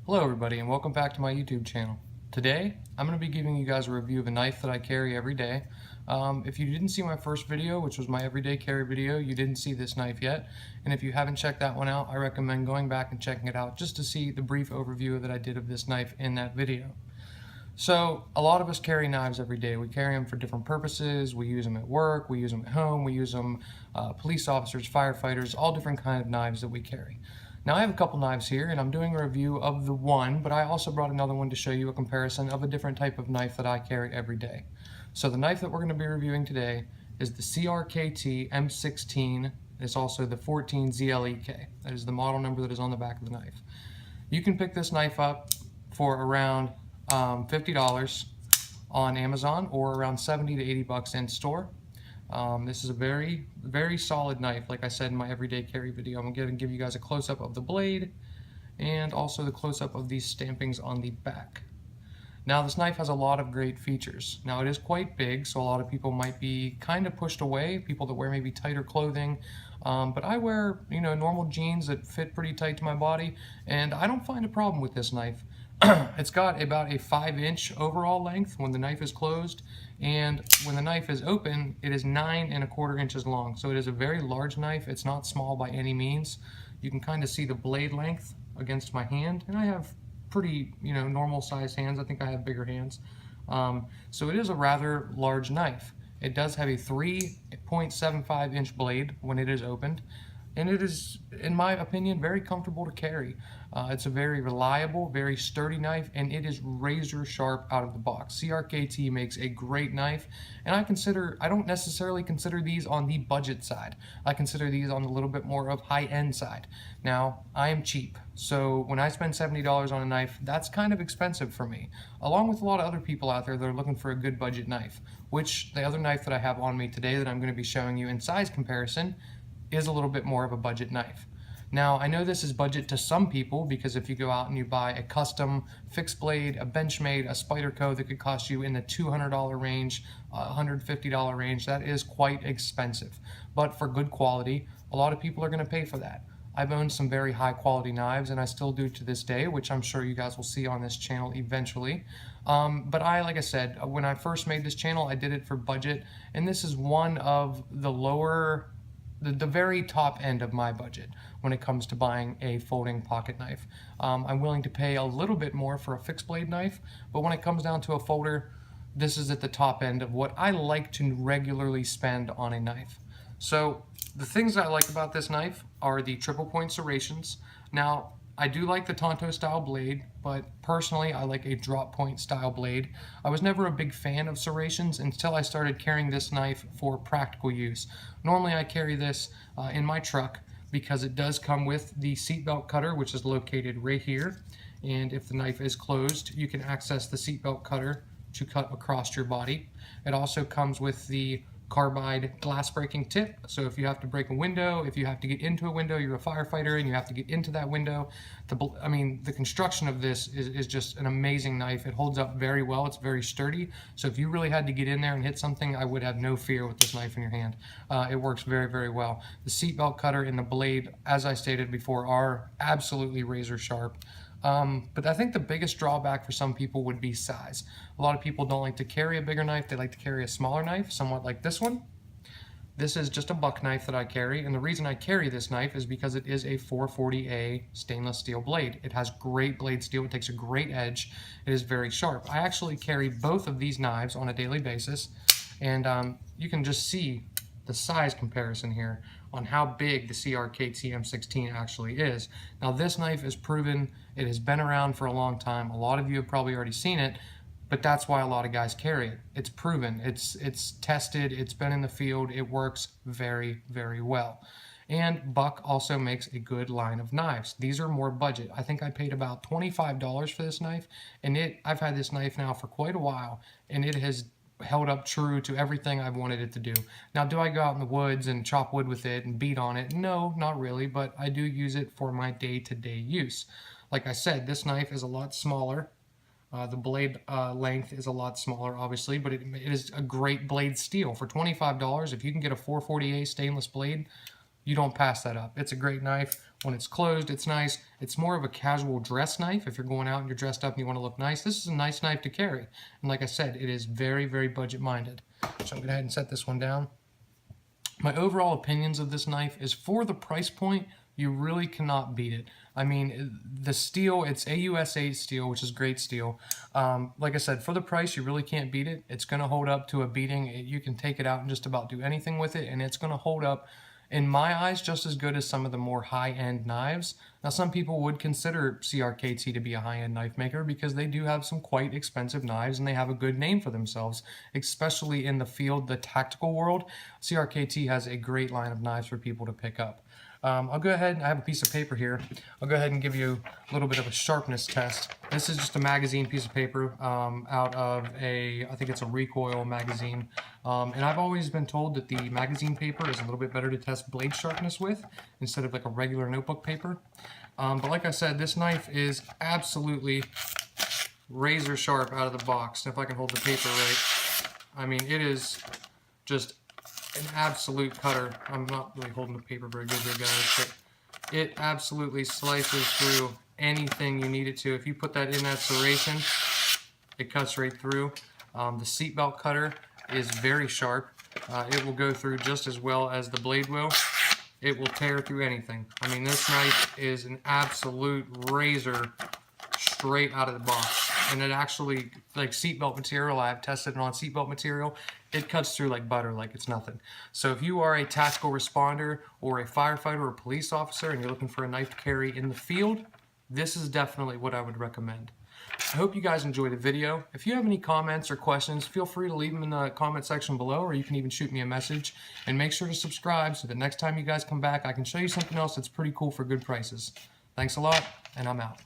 Hello everybody and welcome back to my YouTube channel. Today I'm going to be giving you guys a review of a knife that I carry every day. If you didn't see my first video, which was my everyday carry video, you didn't see this knife yet. And if you haven't checked that one out, I recommend going back and checking it out just to see the brief overview that I did of this knife in that video. So a lot of us carry knives every day. We carry them for different purposes. We use them at work, we use them at home, we use them police officers, firefighters, all different kind of knives that we carry. Now I have a couple knives here and I'm doing a review of the one, but I also brought another one to show you a comparison of a different type of knife that I carry every day. So the knife that we're going to be reviewing today is the crkt M16. It's also the 14 ZLEK. That is the model number that is on the back of the knife. You can pick this knife up for around $50 on Amazon or around 70 to 80 bucks in store. This is a very, very solid knife. Like I said in my everyday carry video, I'm going to give you guys a close-up of the blade and also the close-up of these stampings on the back. Now this knife has a lot of great features. Now it is quite big, so a lot of people might be kind of pushed away, people that wear maybe tighter clothing, but I wear, normal jeans that fit pretty tight to my body, and I don't find a problem with this knife. It's got about a 5-inch overall length when the knife is closed, and when the knife is open, it is 9¼ inches long. So it is a very large knife. It's not small by any means. You can kind of see the blade length against my hand, and I have pretty, normal sized hands. I think I have bigger hands. So it is a rather large knife. It does have a 3.75-inch blade when it is opened, and it is, in my opinion, very comfortable to carry. It's a very reliable, very sturdy knife, and it is razor sharp out of the box. crkt makes a great knife, and I don't necessarily consider these on the budget side. I consider these on a little bit more of high-end side. Now, I am cheap, so when I spend $70 on a knife, that's kind of expensive for me, along with a lot of other people out there that are looking for a good budget knife, which the other knife that I have on me today that I'm going to be showing you in size comparison is a little bit more of a budget knife. Now, I know this is budget to some people because if you go out and you buy a custom fixed blade, a Benchmade, a Spyderco that could cost you in the $200 range, $150 range, that is quite expensive. But for good quality, a lot of people are going to pay for that. I've owned some very high quality knives, and I still do to this day, which I'm sure you guys will see on this channel eventually. But like I said, when I first made this channel, I did it for budget, and this is one of the the very top end of my budget when it comes to buying a folding pocket knife. I'm willing to pay a little bit more for a fixed blade knife, but when it comes down to a folder, this is at the top end of what I like to regularly spend on a knife. So the things I like about this knife are the triple point serrations. Now, I do like the Tonto style blade, but personally I like a drop point style blade. I was never a big fan of serrations until I started carrying this knife for practical use. Normally I carry this in my truck because it does come with the seatbelt cutter, which is located right here. And if the knife is closed, you can access the seatbelt cutter to cut across your body. It also comes with the carbide glass breaking tip, so if you have to break a window, if you have to get into a window, you're a firefighter and you have to get into that window, the construction of this is just an amazing knife. It holds up very well, it's very sturdy, so if you really had to get in there and hit something, I would have no fear with this knife in your hand. It works very, very well. The seatbelt cutter and the blade, as I stated before, are absolutely razor sharp. But I think the biggest drawback for some people would be size. A lot of people don't like to carry a bigger knife, they like to carry a smaller knife, somewhat like this one. This is just a buck knife that I carry, and the reason I carry this knife is because it is a 440A stainless steel blade. It has great blade steel, it takes a great edge, it is very sharp. I actually carry both of these knives on a daily basis, and you can just see the size comparison here on how big the crkt M16 actually is. Now this knife is proven, it has been around for a long time. A lot of you have probably already seen it, but that's why a lot of guys carry it. It's proven, it's tested, it's been in the field, it works very, very well. And Buck also makes a good line of knives. These are more budget. I think I paid about $25 for this knife, and I've had this knife now for quite a while, and it has held up true to everything I've wanted it to do. Now, do I go out in the woods and chop wood with it and beat on it? No, not really, but I do use it for my day-to-day use. Like I said, this knife is a lot smaller. The blade length is a lot smaller, obviously, but it is a great blade steel. For $25, if you can get a 440A stainless blade, you don't pass that up. It's a great knife. When it's closed, it's nice. It's more of a casual dress knife. If you're going out and you're dressed up and you want to look nice, this is a nice knife to carry. And like I said, it is very, very budget minded. So I'm going to go ahead and set this one down. My overall opinions of this knife is, for the price point, you really cannot beat it. I mean, the steel, it's AUS8 steel, which is great steel. Like I said, for the price, you really can't beat it. It's going to hold up to a beating. You can take it out and just about do anything with it, and it's going to hold up, in my eyes, just as good as some of the more high-end knives. Now, some people would consider crkt to be a high-end knife maker because they do have some quite expensive knives and they have a good name for themselves, especially in the field, the tactical world. crkt has a great line of knives for people to pick up. I'll go ahead, I have a piece of paper here. I'll go ahead and give you a little bit of a sharpness test. This is just a magazine piece of paper out of I think it's a recoil magazine. And I've always been told that the magazine paper is a little bit better to test blade sharpness with instead of like a regular notebook paper. But like I said, this knife is absolutely razor sharp out of the box. If I can hold the paper right, I mean, it is just an absolute cutter. I'm not really holding the paper very good here, guys, but it absolutely slices through anything you need it to. If you put that in that serration, it cuts right through. The seatbelt cutter is very sharp. It will go through just as well as the blade will. It will tear through anything. I mean, this knife is an absolute razor straight out of the box. And it actually, like seatbelt material, I've tested it on seatbelt material, it cuts through like butter, like it's nothing. So if you are a tactical responder or a firefighter or a police officer and you're looking for a knife to carry in the field, this is definitely what I would recommend. I hope you guys enjoyed the video. If you have any comments or questions, feel free to leave them in the comment section below, or you can even shoot me a message. And make sure to subscribe so that next time you guys come back, I can show you something else that's pretty cool for good prices. Thanks a lot, and I'm out.